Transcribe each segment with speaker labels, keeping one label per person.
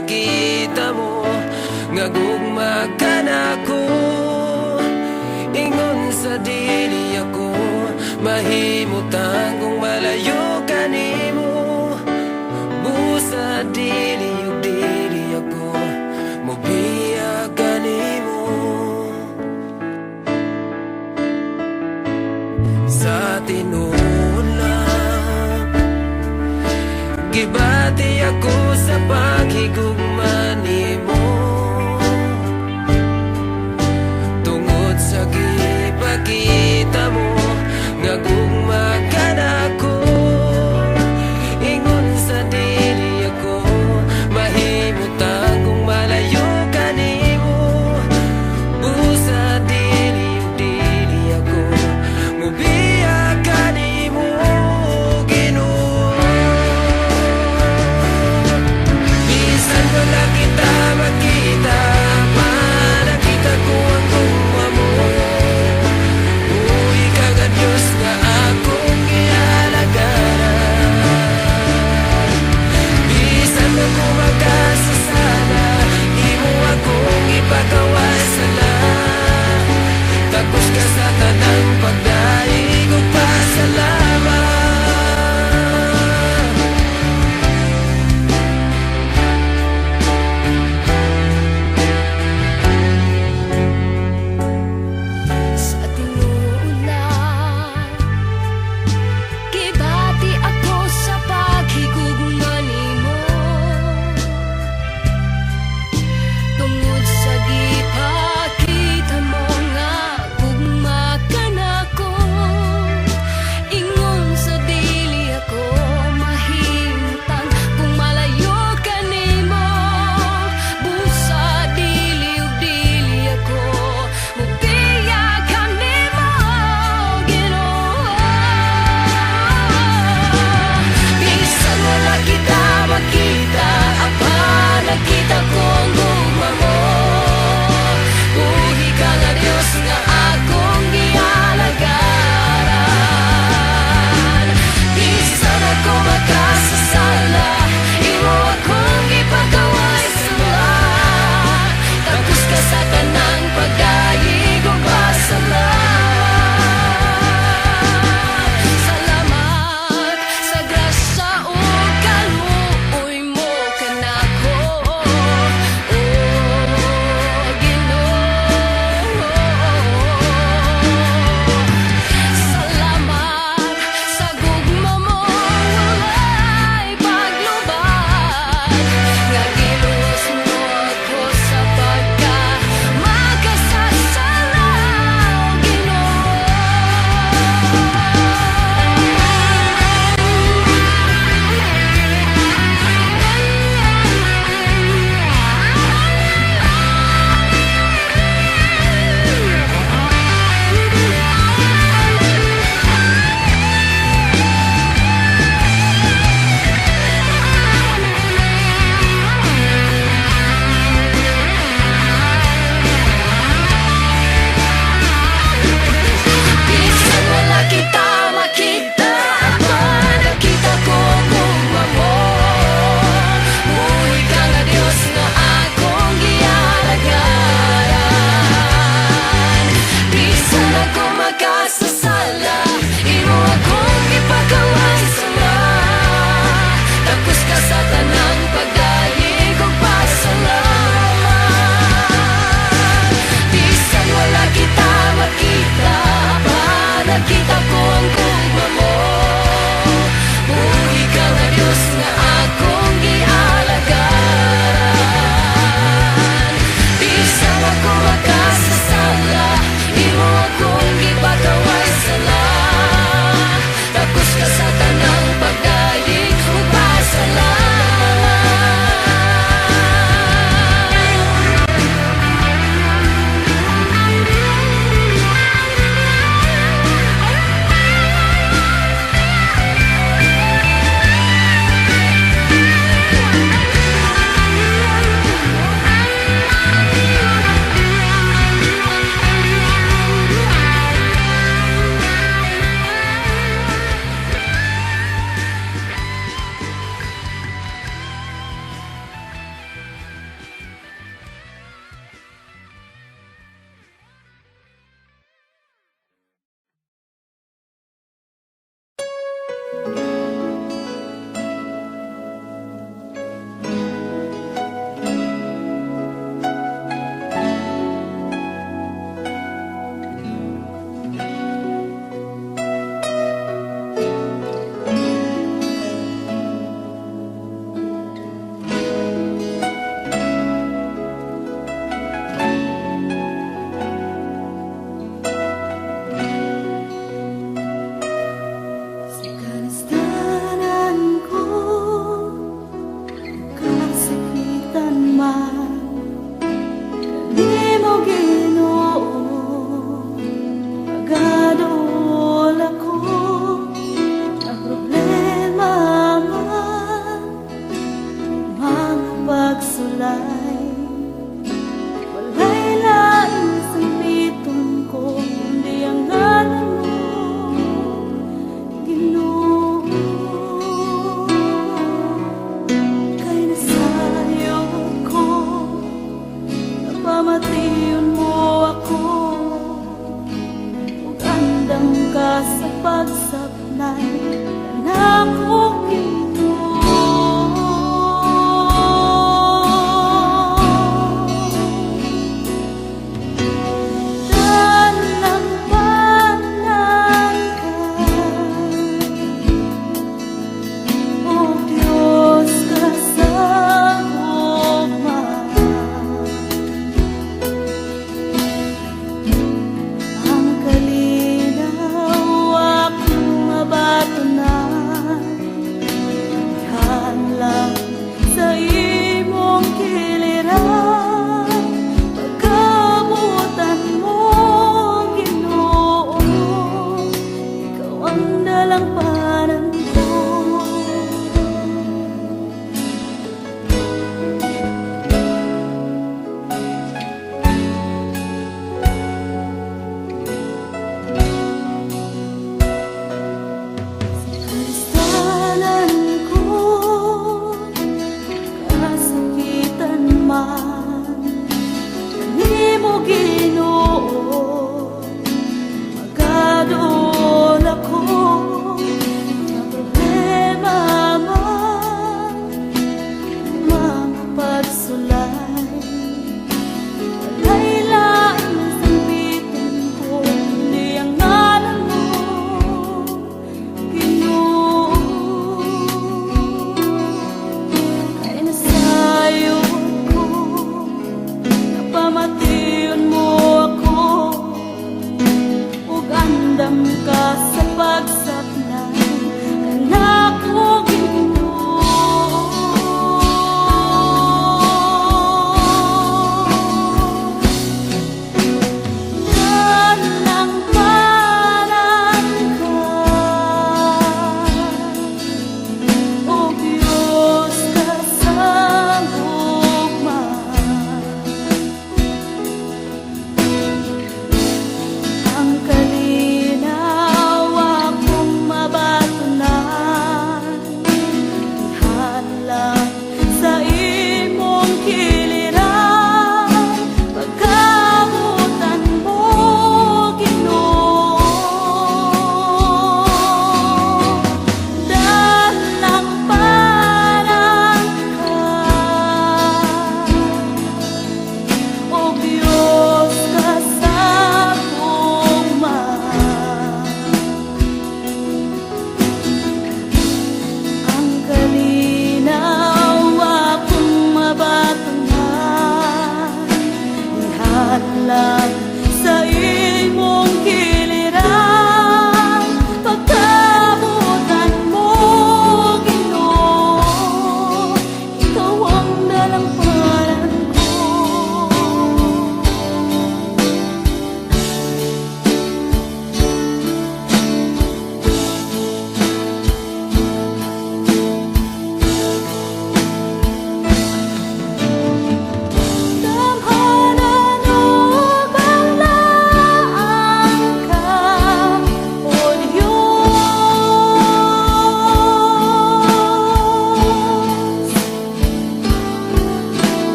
Speaker 1: ipakita mo nga gugma ka nako. Ingon sa dili ako mahimutang kung malayo ka nimo. Busa dili ug dili ako mobiya ka nimo. Sa tinuod lang gibati ako sa paghigugma nimo. Tungod sa gipakita mo nga gugma ka nako. Ingon sa dili ako mahimutang kung malayo ka nimo. Busa dili ug dili ako mobiya ka nimo, Ginoo.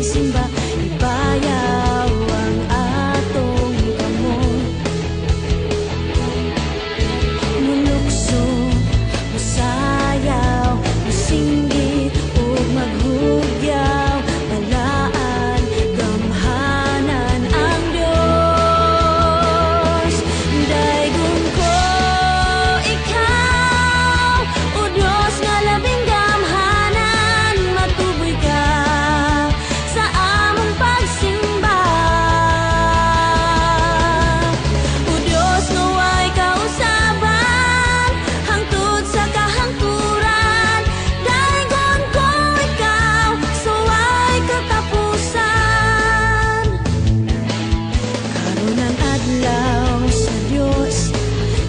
Speaker 2: pagsimba, ibayaw ang atong kamot. Mulukso, musayaw, musinggit, ug maghugyaw, balaan, gamhanan ang Dios. Daygon ko ikaw, o Dios nga labing gamhanan, matuboy ka sa among pagsimba. O Dios nga way kausaban, hangtod sa kahangturan. Daygon ko ikaw, so way katapusan. Karon ang adlaw sa Dios,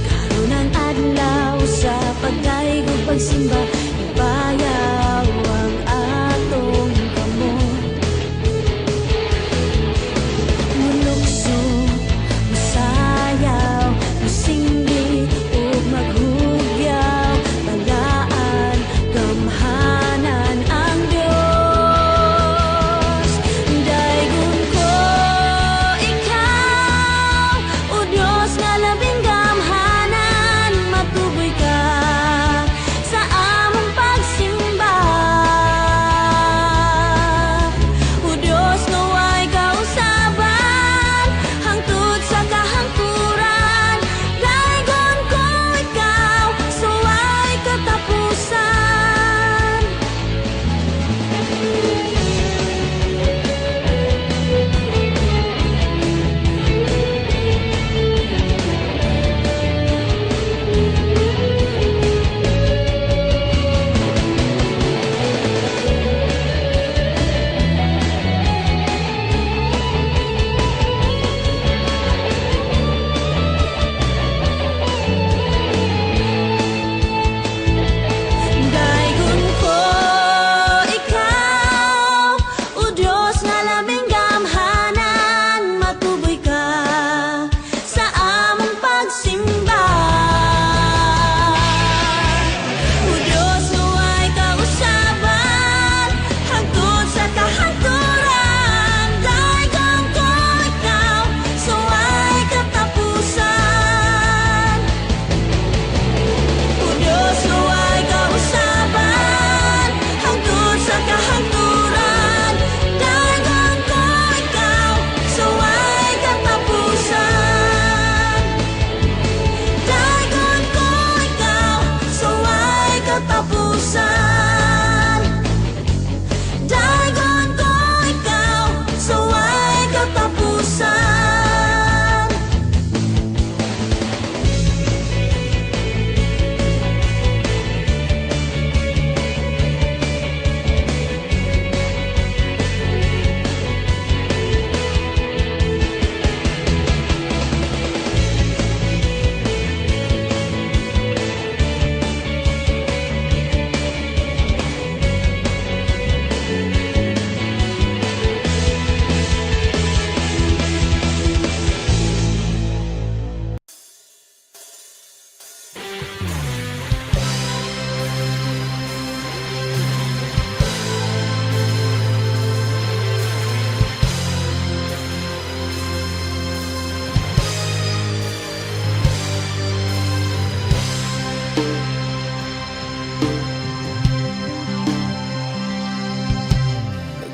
Speaker 2: karon ang adlaw sa pagdaigog pagsimba, ibayaw ang atong kamot. Mulukso, musayaw, musinggit, ug maghugyaw, balaan, gamhanan ang Dios. Daygon ko ikaw, o Dios nga labing gamhanan, matuboy ka sa among pagsimba. O Dios nga way kausaban, hangtod sa kahangturan. Daygon ko ikaw, so way katapusan. Daygon ko ikaw, o Dios nga labing gamhanan, matuboy ka sa among pagsimba. O Dios nga way kausaban, hangtod sa kahangturan. Daygon ko ikaw, so way katapusan. O Dios nga way kausaban, hangtod sa kahangturan. Daygon ko ikaw, so way katapusan. Daygon ko ikaw, so way katapusan. Daygon ko ikaw, so way katapusan.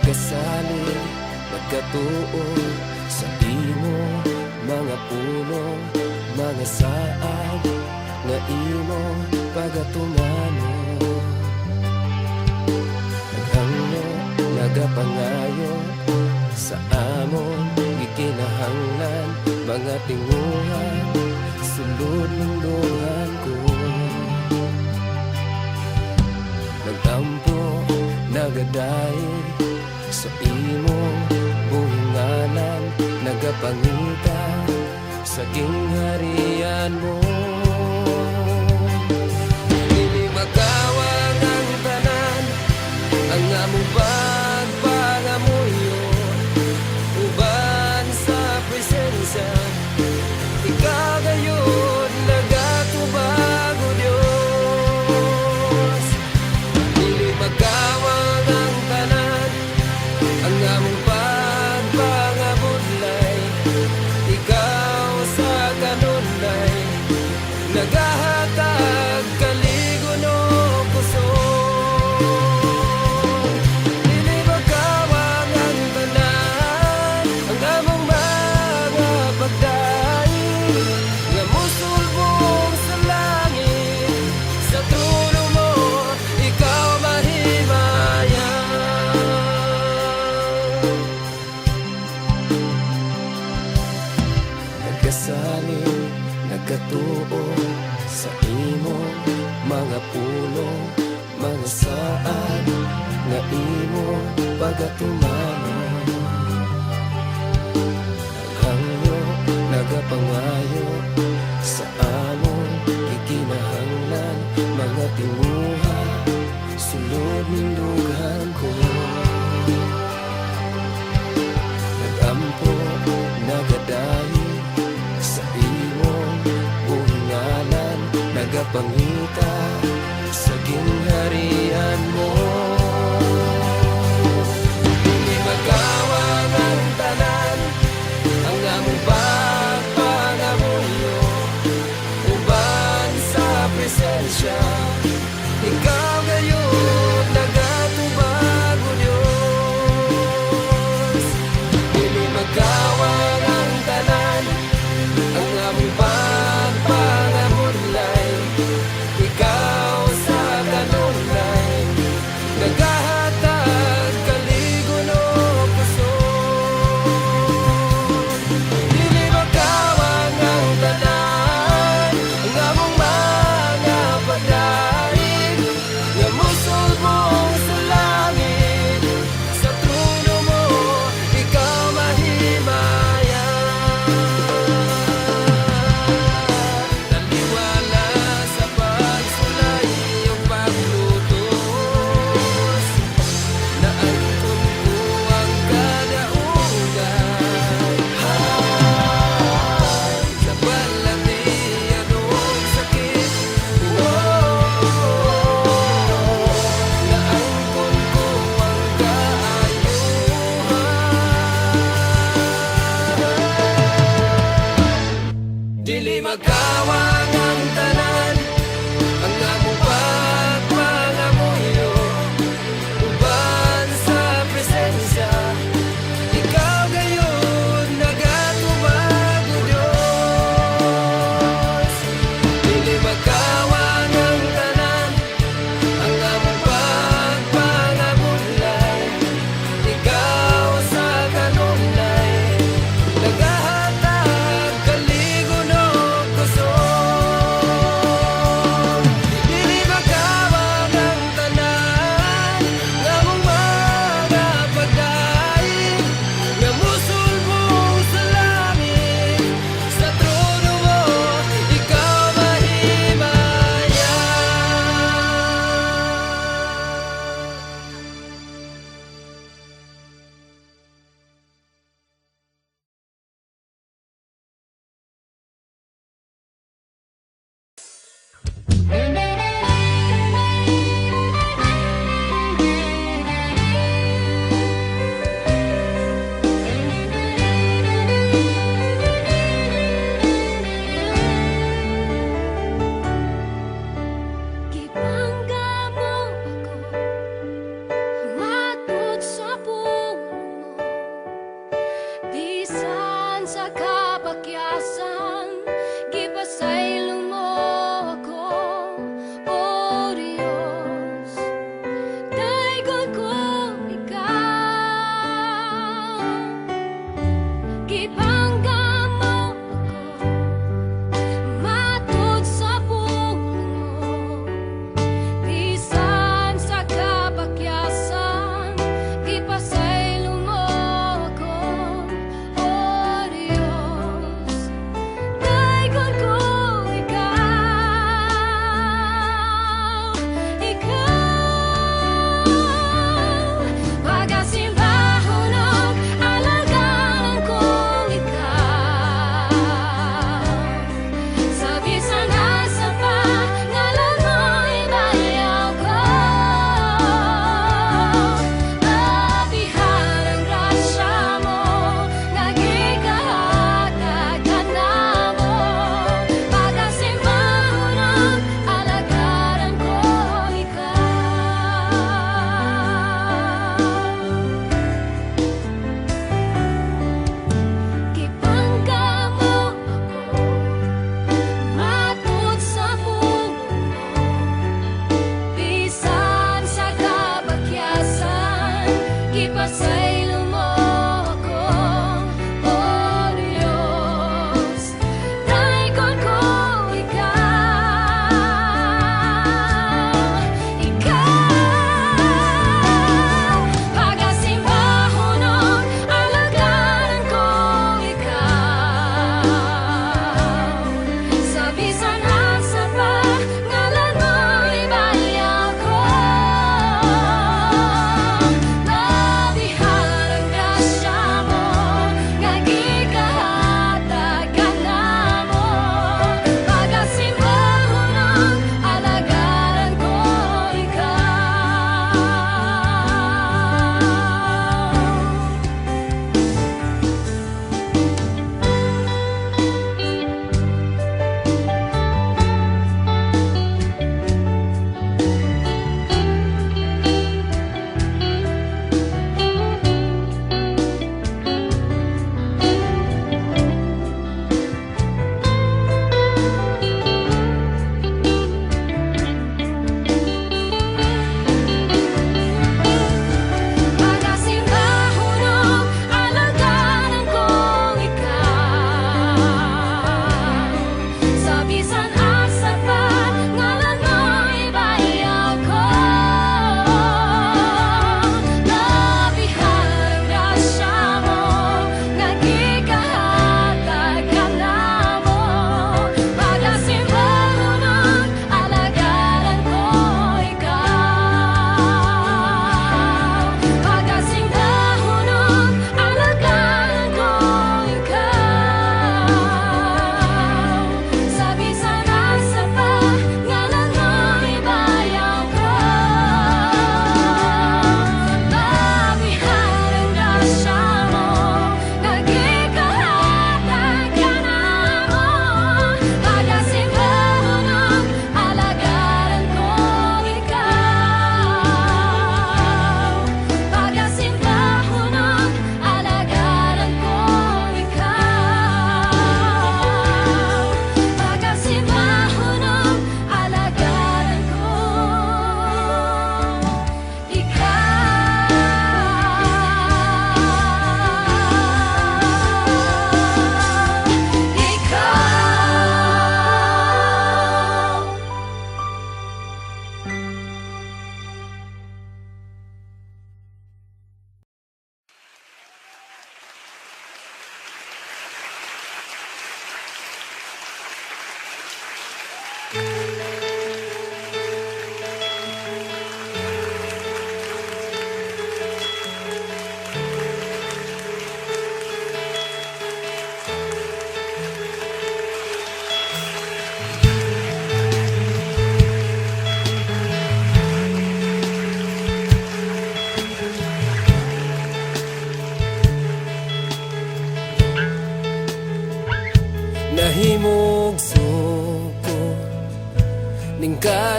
Speaker 1: Nagkasalig, nagkatuo sa imo, mga puno, mga saad, nga imo pagatumano. Naghangyo, nagapangayo sa among gikinahanglan, mga tinguhan, sulod ng duhan ko. Nagampo, nagadaig sa imong buhinganan, nagapangita sa gingharian mo. Dili makawang ang tanan, ang among pagpangamuyo, uban sa presensya, ikaw gayon nagatubag. nga imo pagatumano. Hangyo nagapangayo sa among gikinahanglan, mga tinguha sulod ning dughan ko. Nagampo nagadahi sa imong buhingalan, nagapangita sa gingharian mo. Dili magawang ang tanan, ang among pagpangamuyo uban sa presensya. Ikaw gayon nagatubag o Diyos. Dili magawang ang tanan, ang among pagpangamulay. Ikaw sa kanunay nagahatag kaligon o puso. Dili magawang ang tanan, ang among mga pagdaig nga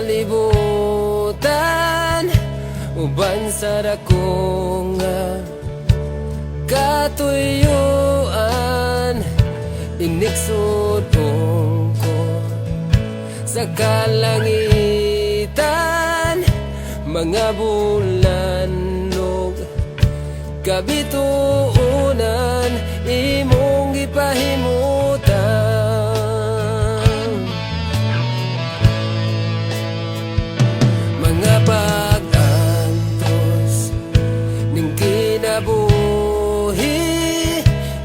Speaker 1: kalibutan uban sa dako nga katuyuan inigsud ko sa kalangitan mga bulannog kabituunan imong gipahimutan mga pag-antos ning kinabuhi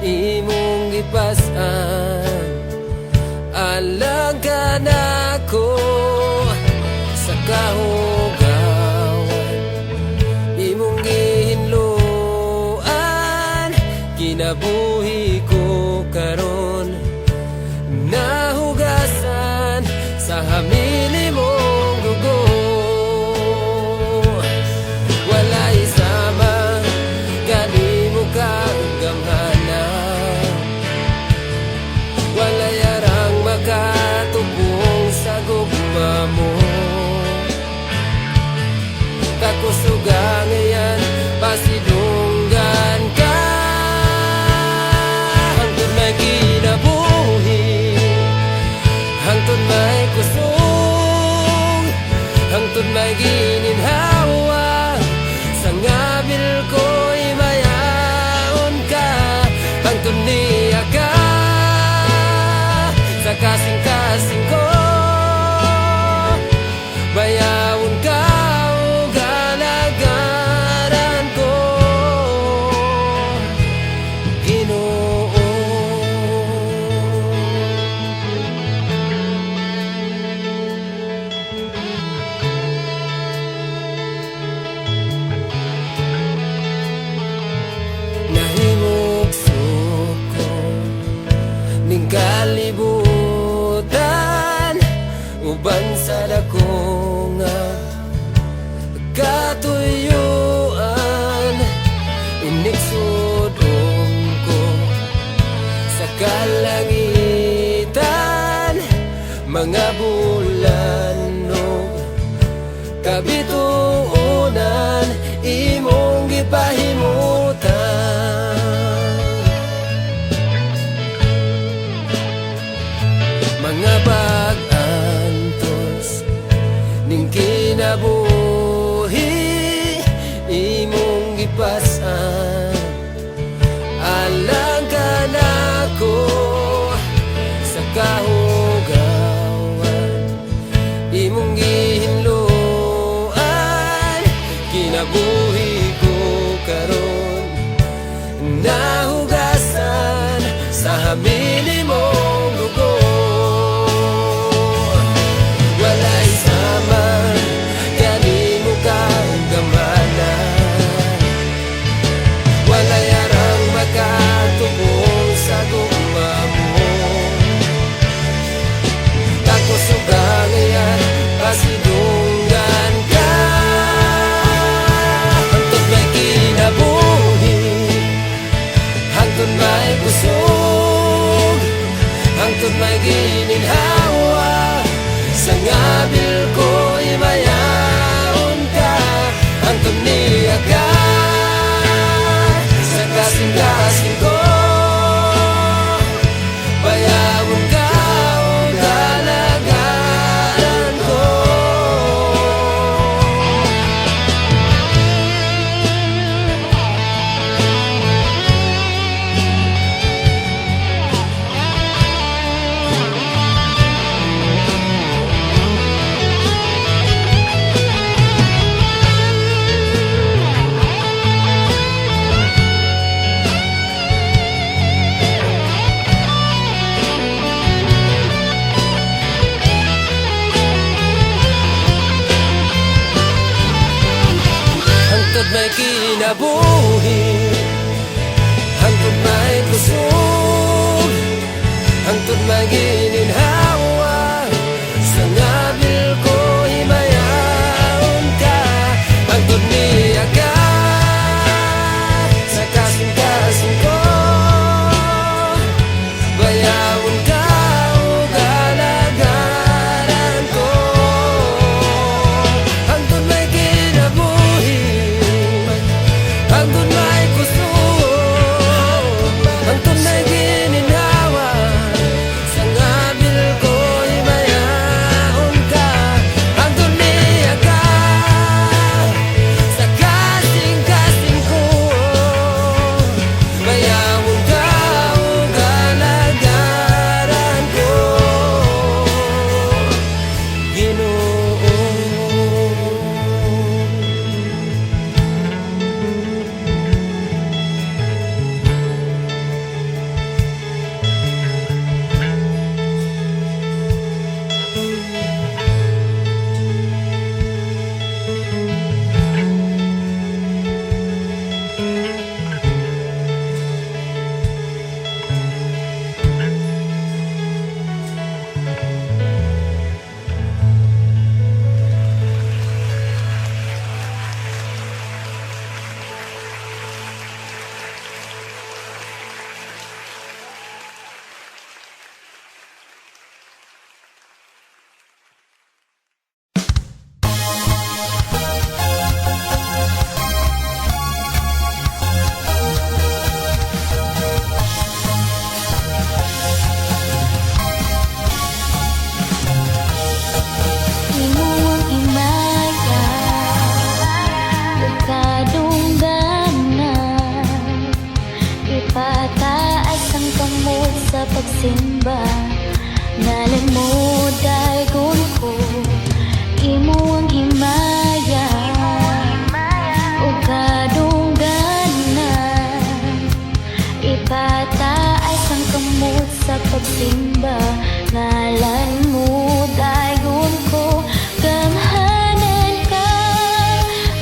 Speaker 1: imong gipas-an alang ka nako sa kahugawan imong gihinluan kinabuhi ko karon nahugasan sa hamili mong dugo walay sama gani mo kagamhana walay arang makatubong sa gugma mo kakusugang yan pasidunggan ka hangtod may kinabuhi hangtod may kusog hangtod may gininhawa sa ngabil ko'y mayaon ka hangtod niya ka sa kasing-kasing ko bayawon ka o galagaran ko Ginoo nahimok suko ning kalibutan uban sa dako nga katuyuan inigsud ko sa kalangitan mga bulannog kabituunan imong gipahimutan mga pag-antos ning kinabuhi imong gipas-an alang ka nako sa kahugawan imong gihinluan kinabuhi ko karon nahugasan sa hamili mong dugo walay sama gani mo kagamana walay arang makatubong sa gugma mo kakusugang yan pasidunggan ka hangtod may kinabuhi hangtod may kusog hangtod may gininhawa sa ngabil ko'y mayaon ka hangtod niya ka sa kasing-kasing ko bayawon ka o galagaran ko hangtod may kinabuhi hangtod may kusog hangtod may gininhawa sa ngabil ko'y mayaon ka hangtod niya ka sa kasing-kasing ko bayawon ka o galagaran ko
Speaker 3: pagsimba. Nalimod daygon ko, imo ang himaya o kadungganan. Ipataas ang kamot sa pagsimba. Ngalan mo dayon ko, gamhanan ka,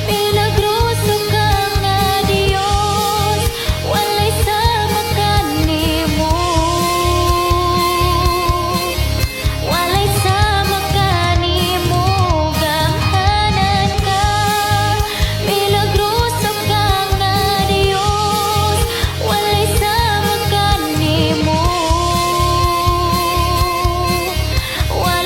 Speaker 3: milagroso ka nga Dios, walay sama kanimo, walay sama kanimo. Gamhanan ka, milagroso ka nga Dios, walay sama kanimo, walay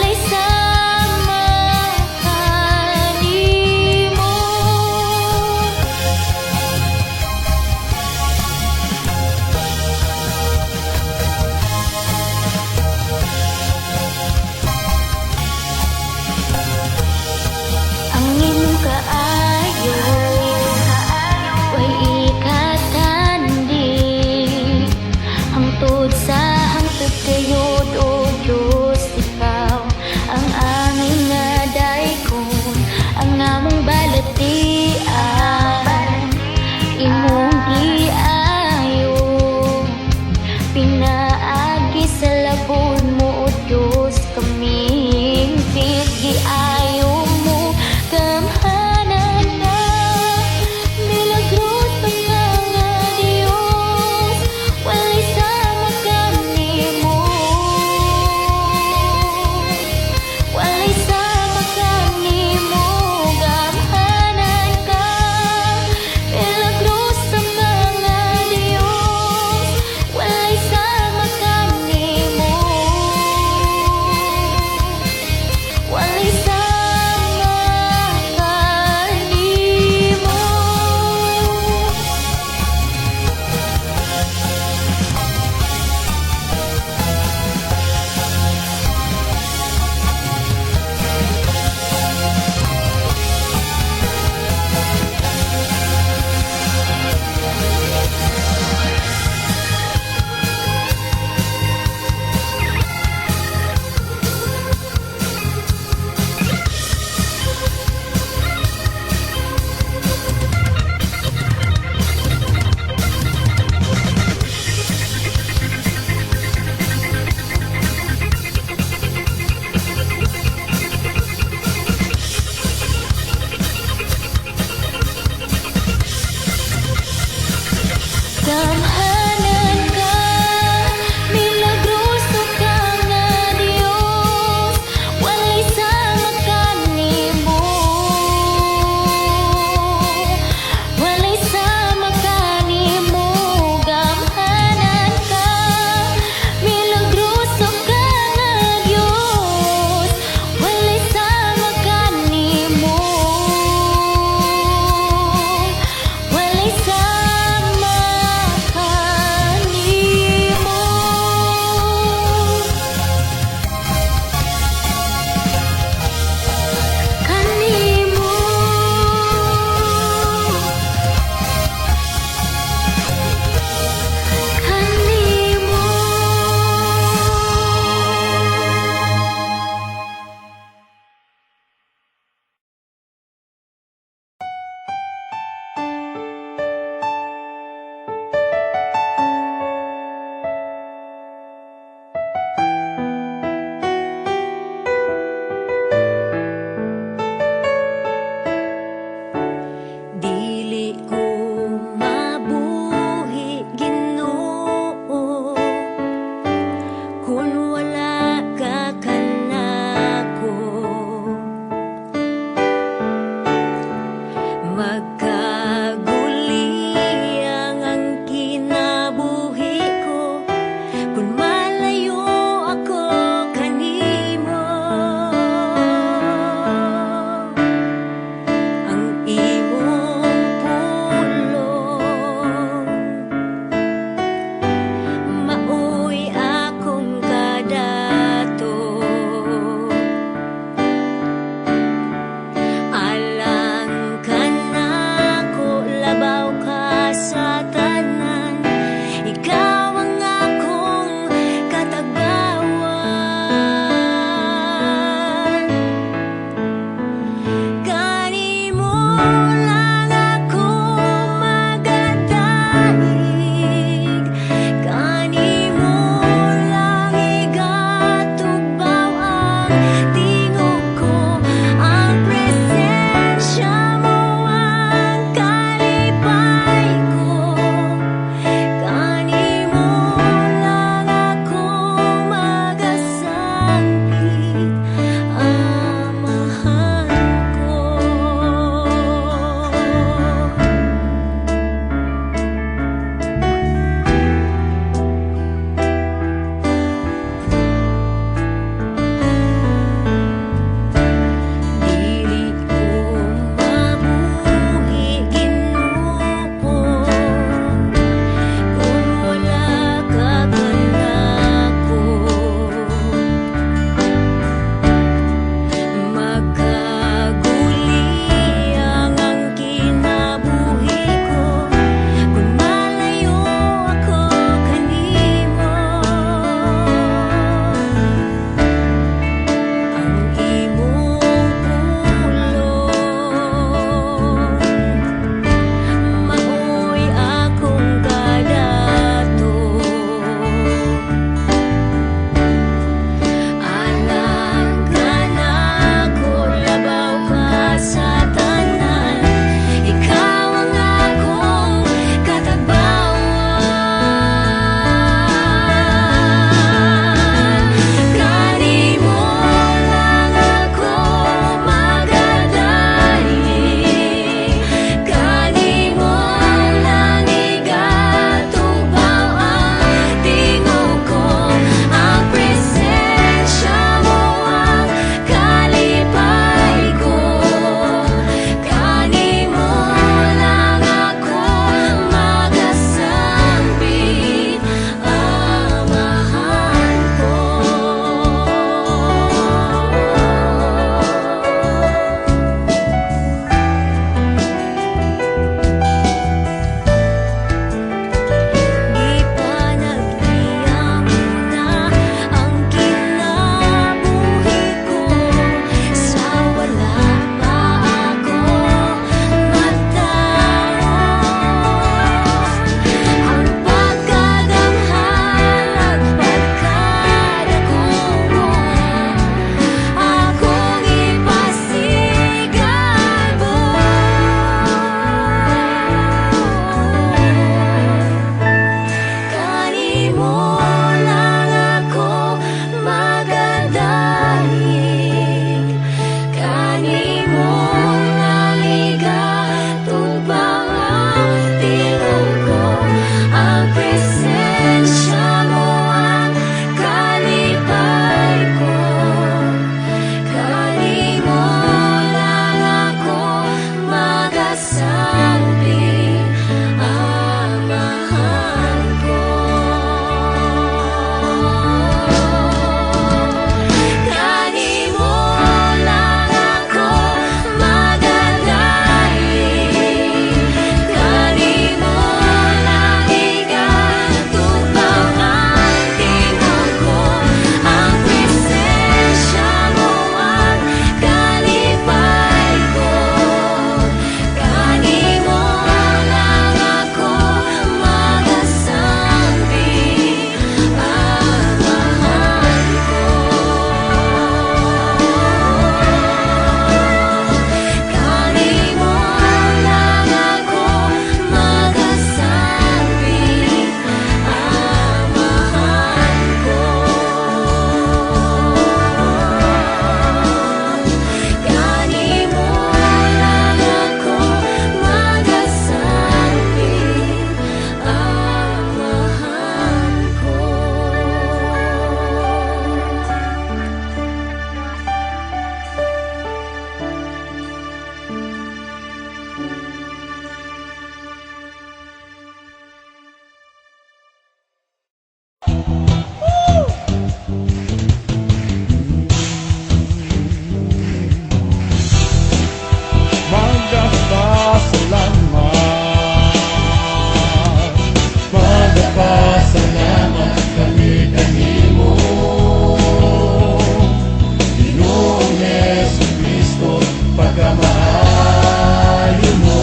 Speaker 4: pagkamaayo mo.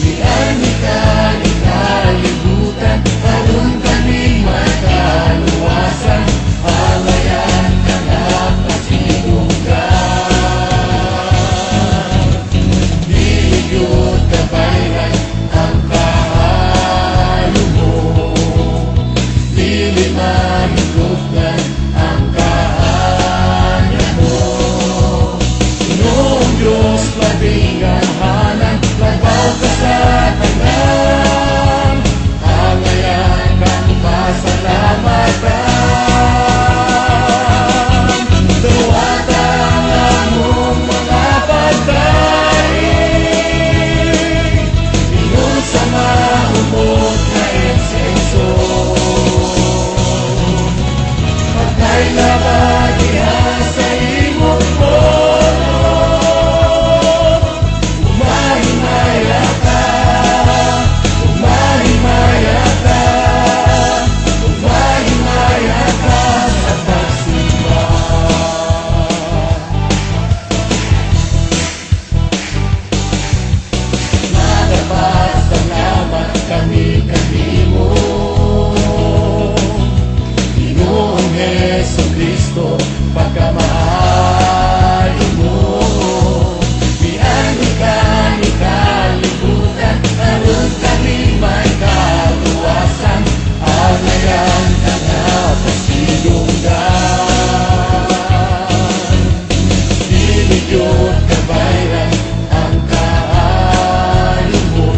Speaker 4: Niani ka ni kalibutan, aron kami makaluwasan, alayan ka na pasidunggan. Diligod kabayran ang kahalo mo, dili mahigugnan ang kaanya mo. Noong Diyos labingahanan, labaw ka sa tanan, alayan kang pasalamatan. Duwatan ang mong mga pagkain, ingon sa mahumot na insenso. Pagkailabag diha sa imong trono, umahimaya ka, umahimaya ka, umahimaya ka sa pagsimba. Nagpasalamat kami kanimo, Ginoong Jesucristo, pagkamaayo mo. Miani ka ni kalibutan, aron kami may kaluwasan, alayan ka na pasidunggan. Diligod kabayran ang kaayo mo,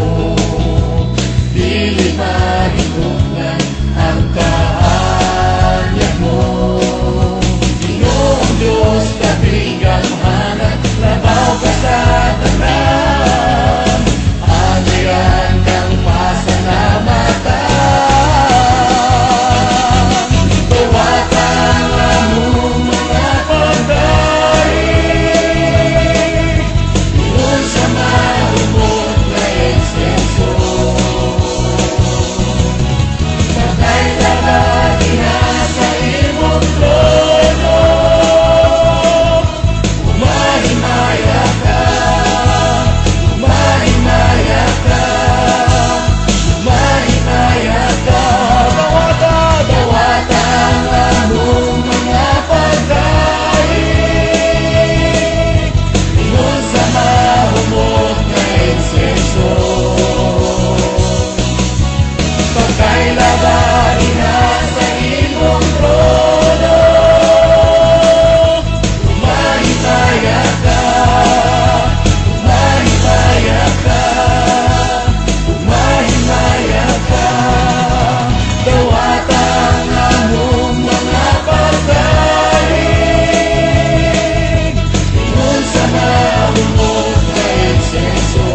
Speaker 4: dili mahigugnan ang kaanya mo. Ginoong Diyos kabigamhanan, labaw ka sa tanan, alayan kang pasalamatan. Tuwatan ang mong mga pagdaig, ingon sa mahumot na insenso. Pagkailabag diha sa imong trono, umahimaya ka, umahimaya ka, umahimaya ka. Dawatan ang mong mga pagkain, ingon sa mahumot na insenso. Pagkailabag diha sa imong trono, umahimaya ka, umahimaya ka, umahimaya ka. Dawatan ang mong mga pagkain, ingon sa mahumot na insenso.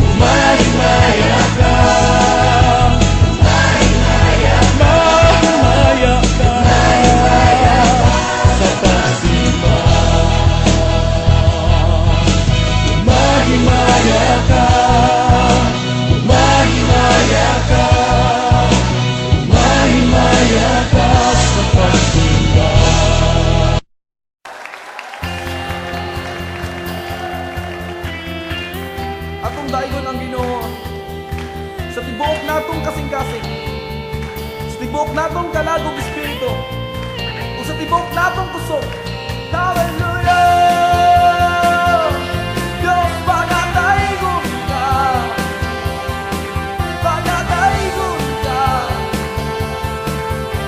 Speaker 4: Umahimaya ka, umahimaya ka, umahimaya ka sa pagsimba. Umahimaya ka, umahimaya ka, umahimaya ka sa pagsimba.
Speaker 5: Atong daigon ang Ginoo sa tibuok natong kasing-kasing, sa tibuok natong kalagog espiritu, o sa tibuok natong kusog. Hallelujah! Diyos, pagadaigon ka, pagadaigon ka,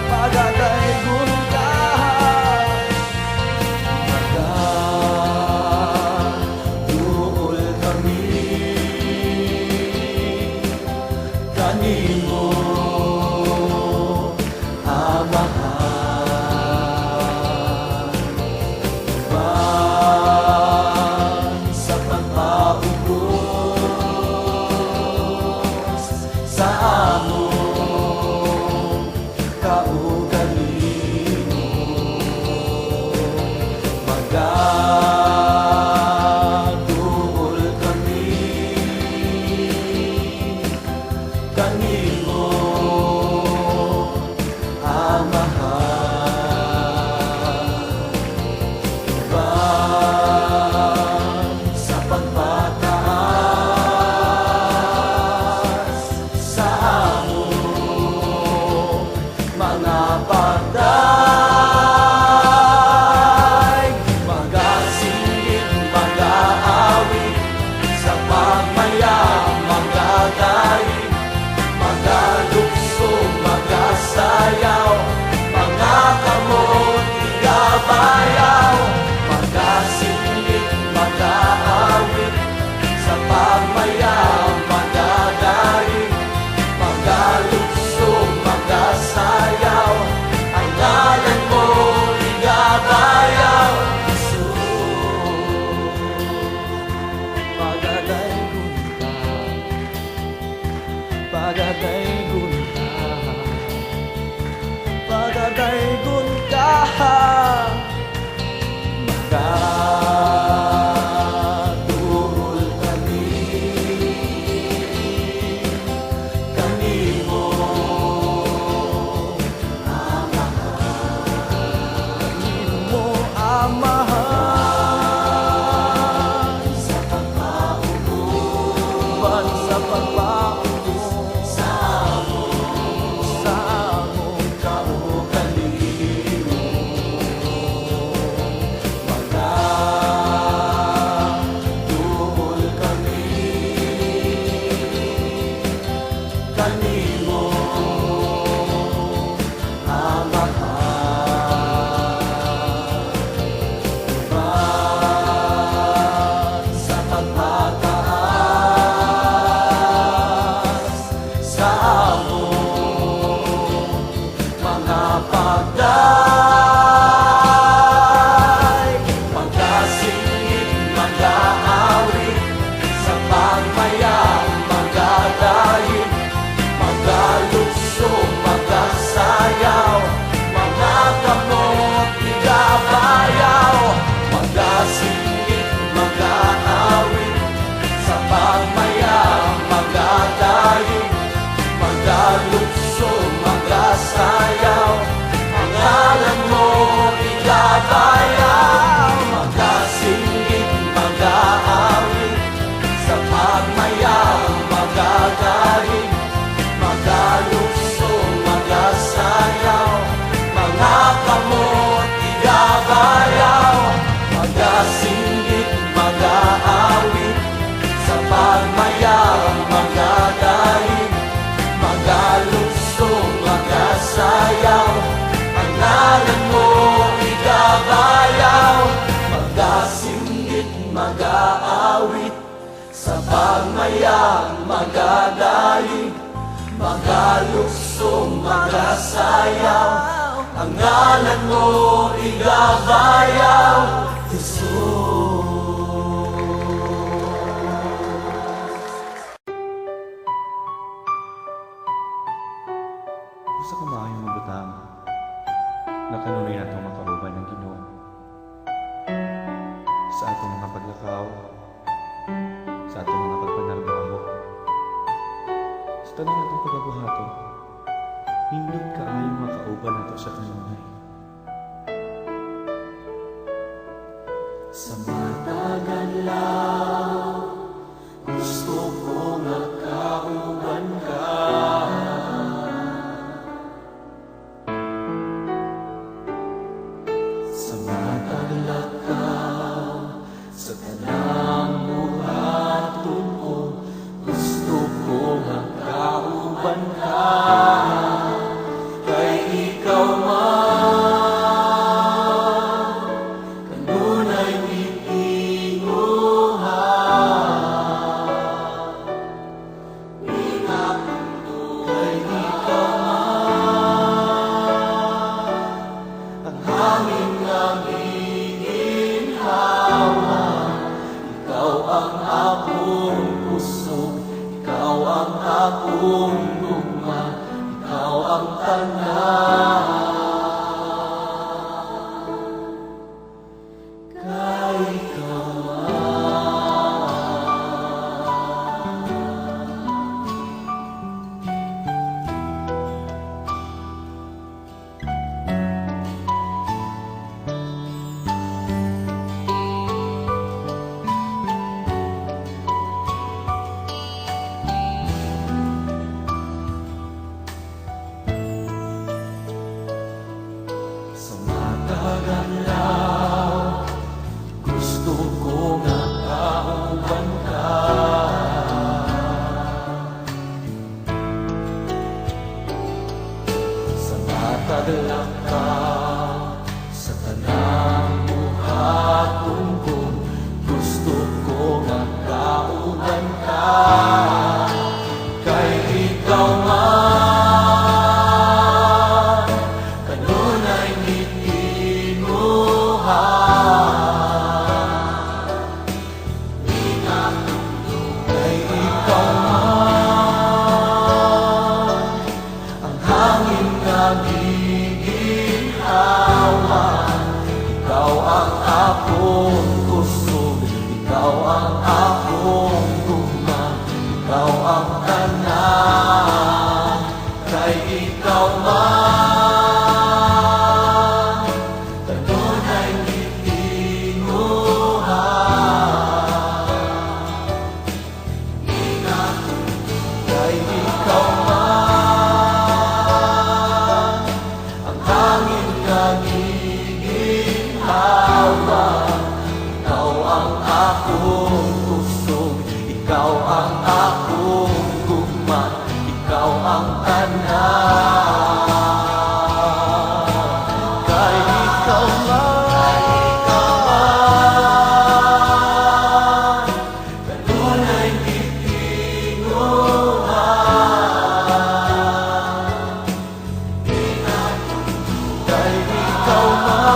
Speaker 5: pagadaigon ka. Magduol kami kanimo, Amahan. Sa pagpaubos sa among kaugalino, magduol kami kanimo.
Speaker 1: magalukso, magasayaw, ang ngalan mo igabayaw, magasinggit, mag-aawit, sa pagmayaw, magagaling, magalukso, magasayaw, mga kamot igabayaw, magasinggit, mag-aawit, sa pagmayaw, magagaling, magalukso, magasayaw, ang ngalan mo igabayaw, magasinggit, mag-aawit, sa pagmayaw, magagaling, magalukso, magasayaw, ang ngalan mo igabayaw, Jesus.
Speaker 6: Gusto ko maayong mabutang na kanunay na itong makauban ng Ginoo sa atong mga paglakaw, sa atong mga pagpanarbaho, sa tanong natong pagabuhato, nindot ka ayong makauban nato sa kanunay. Sa matagal lang, gusto ko nga kauban ka. Sa matalakaw, sa tanang buhaton ko, gusto ko nga kauban ka. Kay ikaw man, kanunay itinguhan. Kay ikaw man, ang hangin ng iginhawa. Ikaw ang akong puso, ikaw ang akong gugma, ikaw ang tanan. Kay ikaw sa matagal lang, gusto ko nga kauban ka. Sa matagal lang ka, sa tanang buhaton ko, gusto ko nga kauban ka. Kay ikaw man, kanunay itinguhan. Kay ikaw man, ang hangin nga giginhawa. Ikaw ang akong gusto, ikaw ang akong gugma, ikaw ang tanan. Kay ikaw man, kanunay itinguhan. Kay ikaw man, ang hangin nga giginhawa. Ikaw ang akong gusto, ikaw ang akong gugma, ikaw ang tanan. Kay ikaw man, kanunay itinguhan. Kay ikaw man,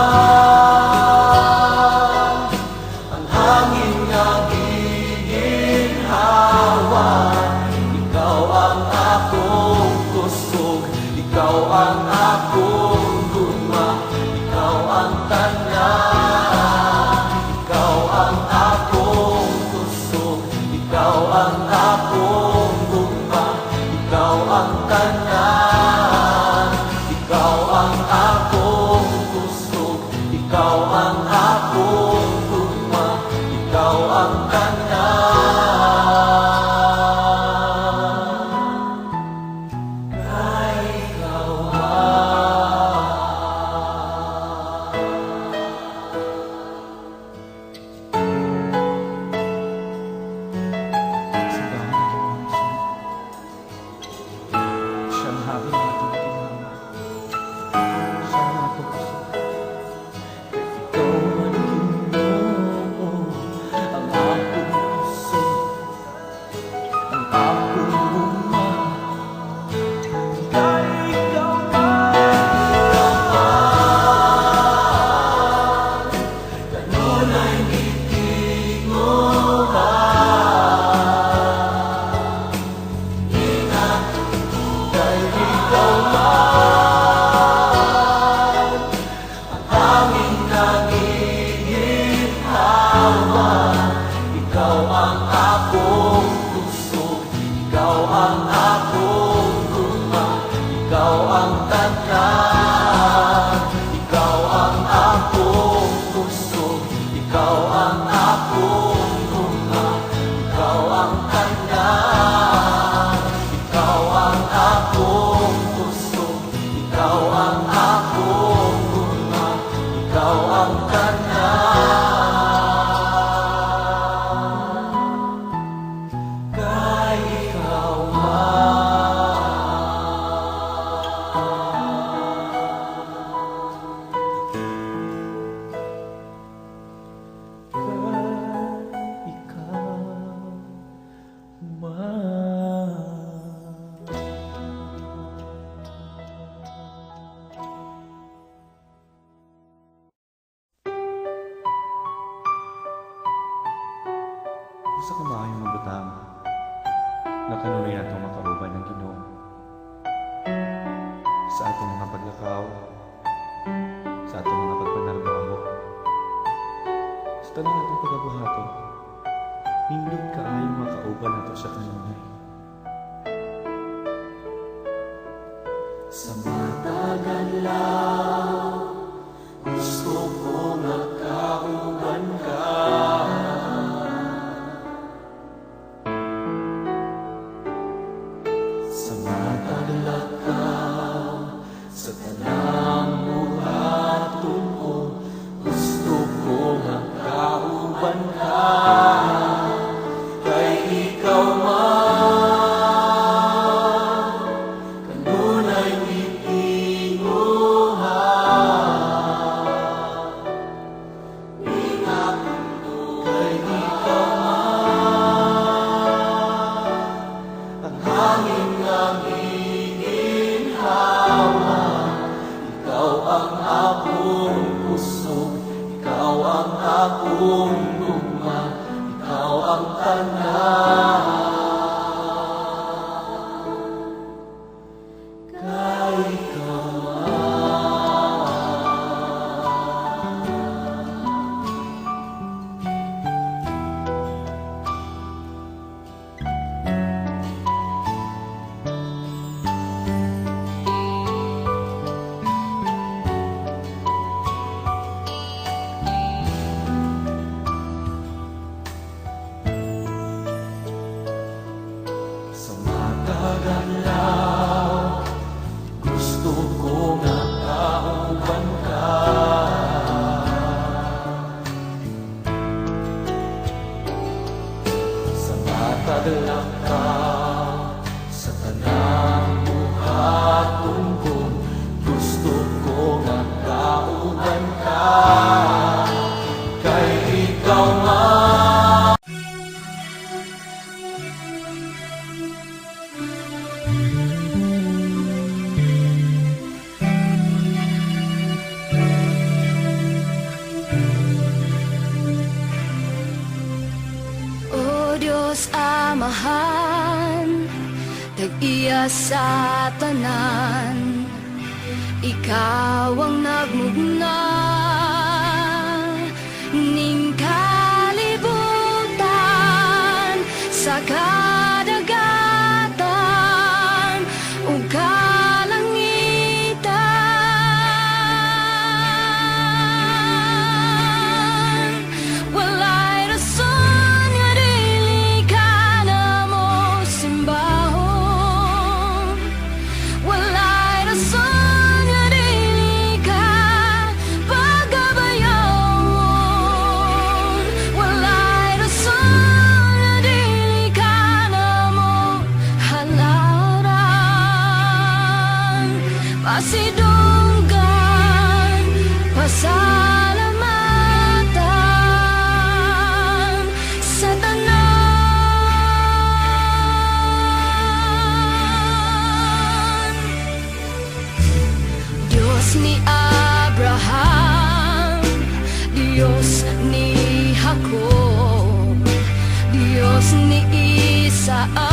Speaker 6: ang hangin nga giginhawa. Ikaw ang akong gusto, ikaw ang akong gugma, ikaw ang tanan. Ikaw ang akong gusto, ikaw ang akong gugma, ikaw ang tanan.
Speaker 4: tanan. Ikaw ang akong gusto, ikaw ang akong tugma, ikaw ang tanan.
Speaker 6: Siyang hari ng ating tinama. Siya ang ating puso. Ikaw ang Ginoo, ang aking puso, ang aking bunga. Kay ikaw man, ganun ay kay ikaw man, ang aming nanginginhawa. Ikaw ang akong puso, ikaw ang akong tugma, ikaw ang tanan. Ikaw ang akong puso, ikaw ang akong tugma, ikaw ang tanan. Ikaw ang akong puso, ikaw ang akong tugma, ikaw ang tanan. Kay ikaw Sa kamayong mabutang, na kanunay natong makauban ng Ginoo. Sa atong mga paglakaw, sa atong mga pagpanarbaho, sa tanan natong pagabuhato, nindot kaayong makauban nato sa kanunay.
Speaker 4: sa matagal lang, gusto ko magkauban ka. Sa matagal ka, sa tanang buhaton ko, gusto ko magkauban ka. Kay ikaw man, kanunay gitinguhan. Ingat kay ikaw man, ang hangin ng iginhawa. Ikaw ang akong puso, ikaw ang akong tugma, ikaw ang tanan. Kay ikaw sa matagal lang, gusto ko nga kauban ka. Sa matagal ka, sa tanang buhaton ko, gusto ko nga kauban ka. Kay ikaw man,
Speaker 3: O Diyos Amahan, tag-iya sa tanan, Ikaw ang nagmugna ning kalibutan sa kadagatan ug masidunggan, pasalamatan sa tanan. Diyos ni Abraham, Diyos ni Jacob, Diyos ni Isaac,